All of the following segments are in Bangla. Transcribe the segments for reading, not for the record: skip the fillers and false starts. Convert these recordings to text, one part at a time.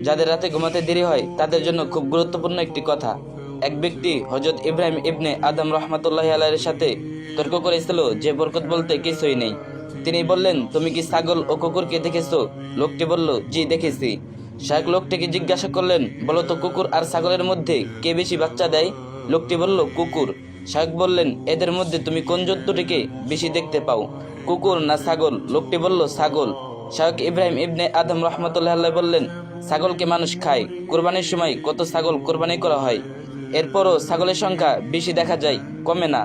যাদের রাতে ঘুমাতে দেরি হয় তাদের জন্য খুব গুরুত্বপূর্ণ একটি কথা। এক ব্যক্তি হযরত ইব্রাহিম ইবনে আদম রাহমাতুল্লাহি আলাইহির সাথে তর্ক করেছিল যে বরকত বলতে কিছুই নেই। তিনি বললেন, তুমি কি ছাগল ও কুকুরকে দেখেছো? লোকটি বলল, জি দেখেছি। শায়েখ লোকটিকে জিজ্ঞাসা করলেন, বলো তো কুকুর আর ছাগলের মধ্যে কে বেশি বাচ্চা দেয়? লোকটি বলল, কুকুর। শায়েখ বললেন, এদের মধ্যে তুমি কোন জন্তুটিকে বেশি দেখতে পাও, কুকুর না ছাগল? লোকটি বলল, ছাগল। শায়েখ ইব্রাহিম ইবনে আদম রাহমাতুল্লাহি আলাইহি বললেন, ছাগলকে মানুষ খায়, কোরবানির সময় কত ছাগল কোরবানি করা হয়, এরপরও ছাগলের সংখ্যা বেশি দেখা যায়, কমে না।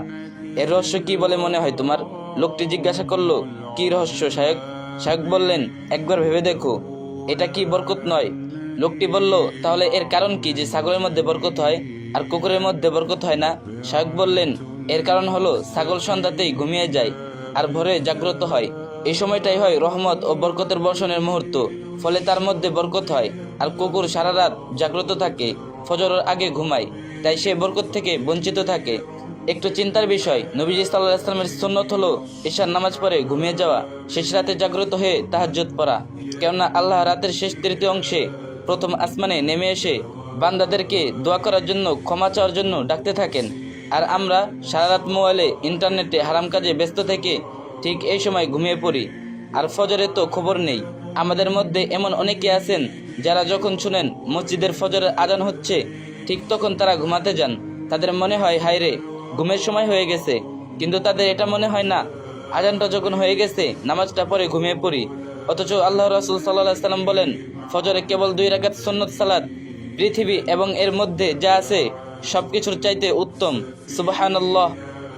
এর রহস্য কি বলে মনে হয় তোমার? লোকটি জিজ্ঞাসা করলো, কি রহস্য শায়েখ? শায়েখ বললেন, একবার ভেবে দেখো, এটা কি বরকত নয়? লোকটি বলল, তাহলে এর কারণ কি যে ছাগলের মধ্যে বরকত হয় আর কুকুরের মধ্যে বরকত হয় না? শায়েখ বললেন, এর কারণ হলো ছাগল সন্ধ্যাতেই ঘুমিয়ে যায় আর ভোরে জাগ্রত হয়। এই সময়টাই হয় রহমত ও বরকতের বর্ষণের মুহূর্ত, ফলে তার মধ্যে বরকত হয়। আর কুকুর সারা রাত জাগ্রত থাকে, ফজরের আগে ঘুমায়, তাই সে বরকত থেকে বঞ্চিত থাকে। একটু চিন্তার বিষয়, নবীজি সাল্লাল্লাহু আলাইহি ওয়াসাল্লামের সুন্নত হলো ঈশার নামাজ পড়ে ঘুমিয়ে যাওয়া, শেষ রাতে জাগ্রত হয়ে তাহাজ্জুদ পড়া। কেননা আল্লাহ রাতের শেষ তৃতীয় অংশে প্রথম আসমানে নেমে এসে বান্দাদেরকে দোয়া করার জন্য, ক্ষমা চাওয়ার জন্য ডাকতে থাকেন। আর আমরা সারা রাত মোবাইলে, ইন্টারনেটে হারাম কাজে ব্যস্ত থেকে ঠিক এই সময় ঘুমিয়ে পড়ি। আর ফজরের তো খবর নেই। আমাদের মধ্যে এমন অনেকে আছেন যারা যখন শুনেন মসজিদের ফজরের আজান হচ্ছে ঠিক তখন তারা ঘুমাতে যান। তাদের মনে হয়, হায় রে, ঘুমের সময় হয়ে গেছে। কিন্তু তাদের এটা মনে হয় না, আজানটা যখন হয়ে গেছে নামাজটা পড়ে ঘুমিয়ে পড়ি। অথচ আল্লাহ রাসূল সাল্লাল্লাহু আলাইহি সাল্লাম বলেন, ফজরে কেবল 2 রাকাত সুন্নত সালাত পৃথিবী এবং এর মধ্যে যা আছে সবকিছুর চাইতে উত্তম। সুবহানাল্লাহ।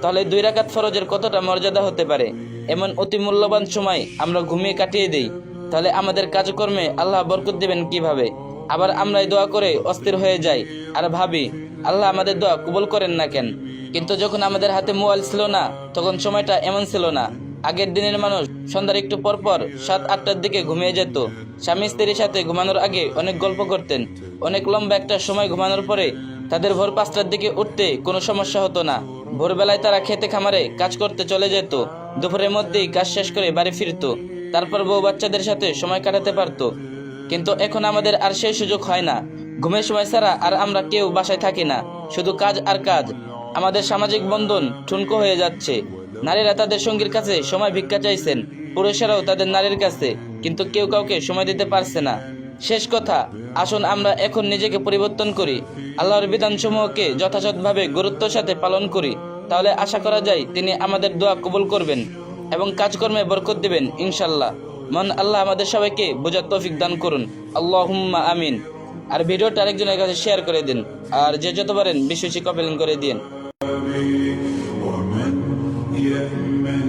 তাহলে 2 রাকাত ফরজের কতটা মর্যাদা হতে পারে? এমন অতি মূল্যবান সময় আমরা ঘুমিয়ে কাটিয়ে দেই, তাহলে আমাদের কাজকর্মে আল্লাহ বরকত দেবেন কিভাবে? আবার আমরাই দোয়া করে অস্থির হয়ে যাই আর ভাবি, আল্লাহ আমাদের দোয়া কবুল করেন না কেন? কিন্তু যখন আমাদের হাতে মোবাইল ছিল না, তখন সময়টা এমন ছিল না। আগের দিনের মানুষ সন্ধ্যার একটু পরপর 7-8টার দিকে ঘুমিয়ে যেত। স্বামী স্ত্রীর সাথে ঘুমানোর আগে অনেক গল্প করতেন। অনেক লম্বা একটা সময় ঘুমানোর পরে তাদের ভোর 5টার দিকে উঠতে কোনো সমস্যা হতো না। ভোরবেলায় তারা খেতে খামারে কাজ করতে চলে যেত, দুপুরের মধ্যেই কাজ শেষ করে বাড়ি ফিরতো, তারপর বউ বাচ্চাদের সাথে সময় কাটাতে পারতো। কিন্তু এখন আমাদের আর সেই সুযোগ হয় না। ঘুমের সময় ছাড়া আর আমরা কেউ বাসায় থাকি না, শুধু কাজ আর কাজ। আমাদের সামাজিক বন্ধন ঠুনকো হয়ে যাচ্ছে। নারীরা তাদের সঙ্গীর কাছে সময় ভিক্ষা চাইছেন, পুরুষেরাও তাদের নারীর কাছে, কিন্তু কেউ কাউকে সময় দিতে পারছে না। শেষ কথা, আসুন আমরা এখন নিজেকে পরিবর্তন করি, আল্লাহর বিধানসমূহকে যথাযথভাবে গুরুত্বের সাথে পালন করি। তাহলে আশা করা যায় তিনি আমাদের দোয়া কবুল করবেন এবং কাজকর্মে বরকত দিবেন ইনশাল্লাহ। আল্লাহ আমাদের সবাইকে বোঝার তৌফিক দান করুন, আল্লাহুম্মা আমিন। আর ভিডিওটা আরেকজনের কাছে শেয়ার করে দিন, আর যে যত পারেন বেশি কমেন্ট করে দিন। ومن يأمن